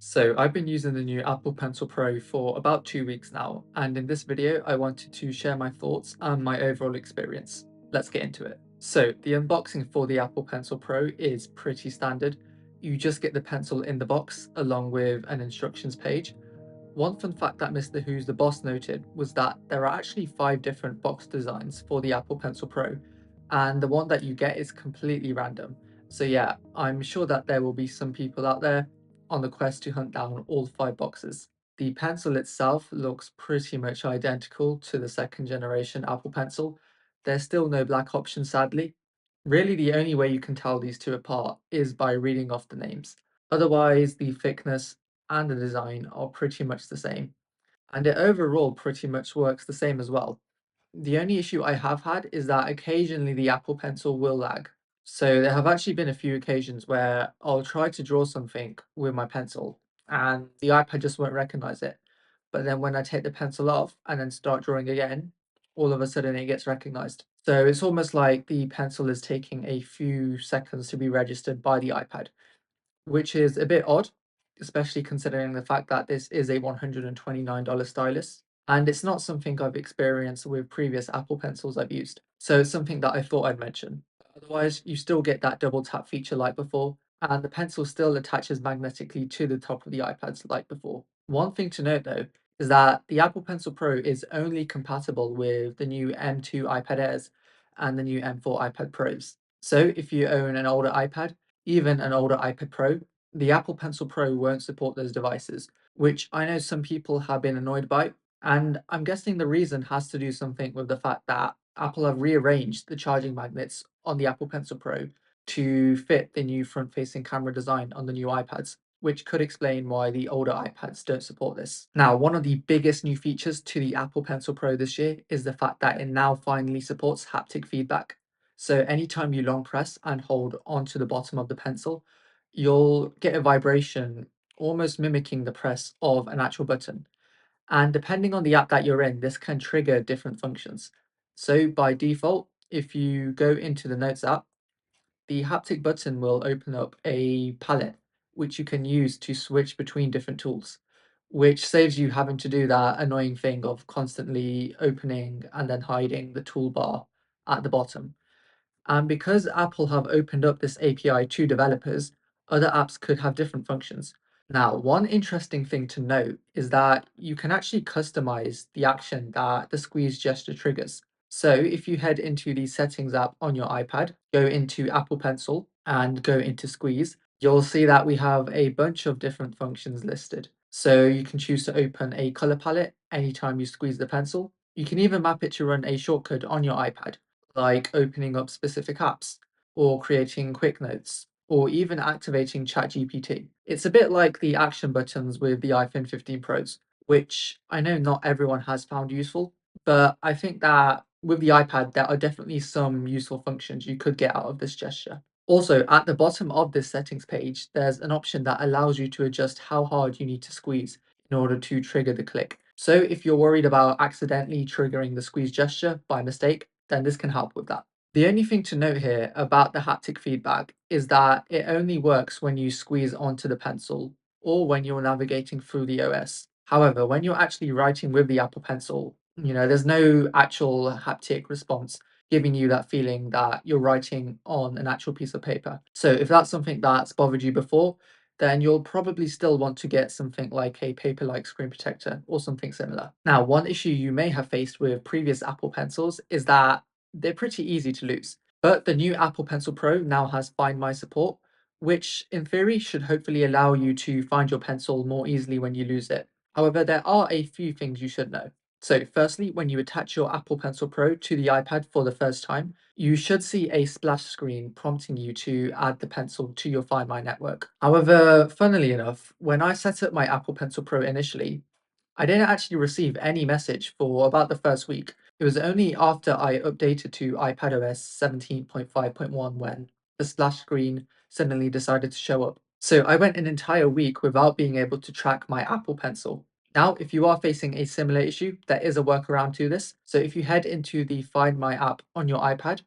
So I've been using the new Apple Pencil Pro for about 2 weeks now, and in this video I wanted to share my thoughts and my overall experience. Let's get into it. So the unboxing for the Apple Pencil Pro is pretty standard. You just get the pencil in the box along with an instructions page. One fun fact that Mr. Who's the Boss noted was that there are actually 5 different box designs for the Apple Pencil Pro, and the one that you get is completely random. So yeah, I'm sure that there will be some people out there on the quest to hunt down all 5 boxes. The pencil itself looks pretty much identical to the second generation Apple Pencil. There's still no black option, sadly. Really, the only way you can tell these two apart is by reading off the names. Otherwise, the thickness and the design are pretty much the same, and it overall pretty much works the same as well. The only issue I have had is that occasionally the Apple Pencil will lag. So there have actually been a few occasions where I'll try to draw something with my pencil and the iPad just won't recognize it. But then when I take the pencil off and then start drawing again, all of a sudden it gets recognized. So it's almost like the pencil is taking a few seconds to be registered by the iPad, which is a bit odd, especially considering the fact that this is a $129 stylus. And it's not something I've experienced with previous Apple Pencils I've used. So it's something that I thought I'd mention. Otherwise, you still get that double tap feature like before, and the pencil still attaches magnetically to the top of the iPads like before. One thing to note though is that the Apple Pencil Pro is only compatible with the new M2 iPad Airs and the new M4 iPad Pros. So if you own an older iPad, even an older iPad Pro, the Apple Pencil Pro won't support those devices, which I know some people have been annoyed by. And I'm guessing the reason has to do something with the fact that Apple have rearranged the charging magnets on the Apple Pencil Pro to fit the new front facing camera design on the new iPads, which could explain why the older iPads don't support this. Now, one of the biggest new features to the Apple Pencil Pro this year is the fact that it now finally supports haptic feedback. So anytime you long press and hold onto the bottom of the pencil, you'll get a vibration almost mimicking the press of an actual button. And depending on the app that you're in, this can trigger different functions. So by default, if you go into the Notes app, the haptic button will open up a palette which you can use to switch between different tools, which saves you having to do that annoying thing of constantly opening and then hiding the toolbar at the bottom. And because Apple have opened up this API to developers, other apps could have different functions. Now, one interesting thing to note is that you can actually customize the action that the squeeze gesture triggers. So if you head into the settings app on your iPad, go into Apple Pencil and go into squeeze, you'll see that we have a bunch of different functions listed. So you can choose to open a color palette anytime you squeeze the pencil. You can even map it to run a shortcut on your iPad, like opening up specific apps or creating quick notes or even activating ChatGPT. It's a bit like the action buttons with the iPhone 15 Pros, which I know not everyone has found useful, but I think that with the iPad, there are definitely some useful functions you could get out of this gesture. Also, at the bottom of this settings page, there's an option that allows you to adjust how hard you need to squeeze in order to trigger the click. So if you're worried about accidentally triggering the squeeze gesture by mistake, then this can help with that. The only thing to note here about the haptic feedback is that it only works when you squeeze onto the pencil or when you're navigating through the OS. However, when you're actually writing with the Apple Pencil, there's no actual haptic response giving you that feeling that you're writing on an actual piece of paper. So if that's something that's bothered you before, then you'll probably still want to get something like a paper-like screen protector or something similar. Now, one issue you may have faced with previous Apple Pencils is that they're pretty easy to lose. But the new Apple Pencil Pro now has Find My support, which in theory should hopefully allow you to find your pencil more easily when you lose it. However, there are a few things you should know. So, firstly, when you attach your Apple Pencil Pro to the iPad for the first time, you should see a splash screen prompting you to add the pencil to your Find My network. However, funnily enough, when I set up my Apple Pencil Pro initially, I didn't actually receive any message for about the first week. It was only after I updated to iPadOS 17.5.1 when the splash screen suddenly decided to show up. So I went an entire week without being able to track my Apple Pencil. Now, if you are facing a similar issue, there is a workaround to this. So if you head into the Find My app on your iPad,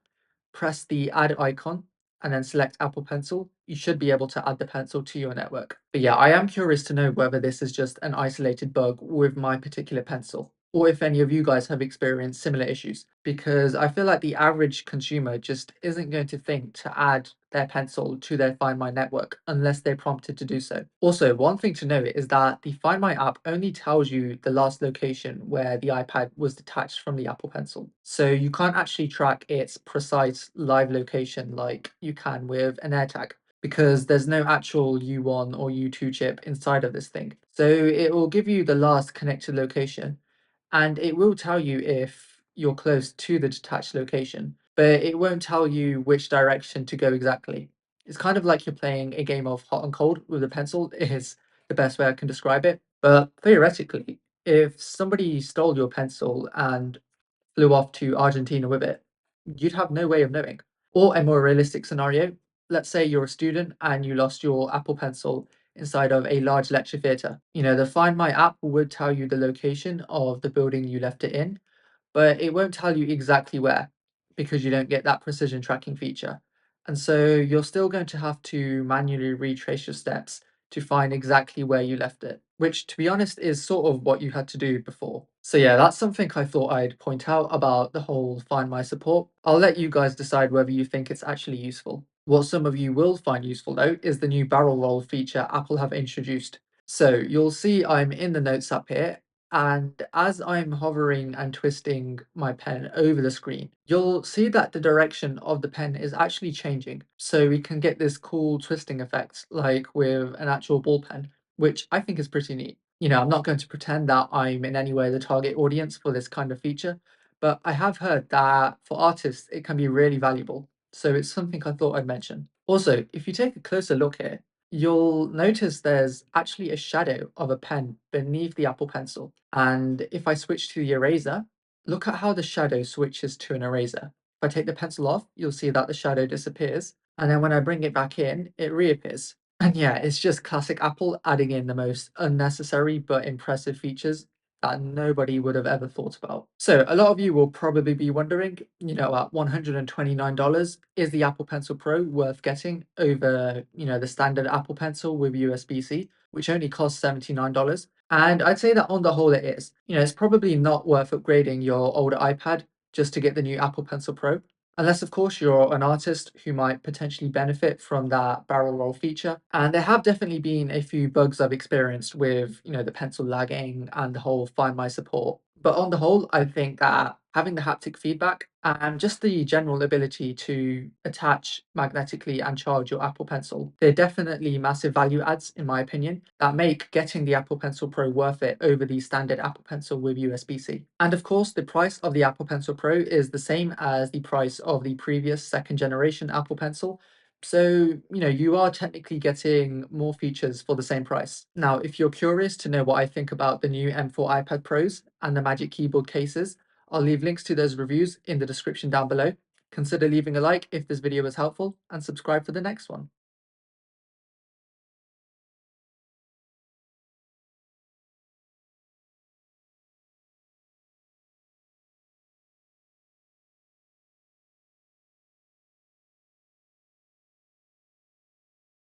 press the add icon, and then select Apple Pencil, you should be able to add the pencil to your network. But yeah, I am curious to know whether this is just an isolated bug with my particular pencil, or if any of you guys have experienced similar issues, because I feel like the average consumer just isn't going to think to add their pencil to their Find My network unless they're prompted to do so. Also, one thing to note is that the Find My app only tells you the last location where the iPad was detached from the Apple Pencil. So you can't actually track its precise live location like you can with an AirTag, because there's no actual U1 or U2 chip inside of this thing. So it will give you the last connected location, and it will tell you if you're close to the detached location, but it won't tell you which direction to go exactly. It's kind of like you're playing a game of hot and cold with a pencil, is the best way I can describe it. But theoretically, if somebody stole your pencil and flew off to Argentina with it, you'd have no way of knowing. Or a more realistic scenario, let's say you're a student and you lost your Apple Pencil inside of a large lecture theatre. The Find My app would tell you the location of the building you left it in, but it won't tell you exactly where because you don't get that precision tracking feature. And so you're still going to have to manually retrace your steps to find exactly where you left it, which, to be honest, is sort of what you had to do before. So yeah, that's something I thought I'd point out about the whole Find My support. I'll let you guys decide whether you think it's actually useful. What some of you will find useful though is the new barrel roll feature Apple have introduced. So you'll see I'm in the Notes app here, and as I'm hovering and twisting my pen over the screen, you'll see that the direction of the pen is actually changing. So we can get this cool twisting effect, like with an actual ball pen, which I think is pretty neat. I'm not going to pretend that I'm in any way the target audience for this kind of feature, but I have heard that for artists, it can be really valuable. So it's something I thought I'd mention. Also, if you take a closer look here, you'll notice there's actually a shadow of a pen beneath the Apple Pencil. And if I switch to the eraser, look at how the shadow switches to an eraser. If I take the pencil off, you'll see that the shadow disappears. And then when I bring it back in, it reappears. And yeah, it's just classic Apple adding in the most unnecessary but impressive features that nobody would have ever thought about. So a lot of you will probably be wondering, at $129, is the Apple Pencil Pro worth getting over, the standard Apple Pencil with USB-C, which only costs $79? And I'd say that on the whole it is. It's probably not worth upgrading your older iPad just to get the new Apple Pencil Pro. Unless, of course, you're an artist who might potentially benefit from that barrel roll feature. And there have definitely been a few bugs I've experienced with, the pencil lagging and the whole Find My support. But on the whole, I think that having the haptic feedback and just the general ability to attach magnetically and charge your Apple Pencil, they're definitely massive value adds, in my opinion, that make getting the Apple Pencil Pro worth it over the standard Apple Pencil with USB-C. And of course, the price of the Apple Pencil Pro is the same as the price of the previous second generation Apple Pencil. So, you are technically getting more features for the same price. Now, if you're curious to know what I think about the new M4 iPad Pros and the Magic Keyboard cases, I'll leave links to those reviews in the description down below. Consider leaving a like if this video was helpful and subscribe for the next one.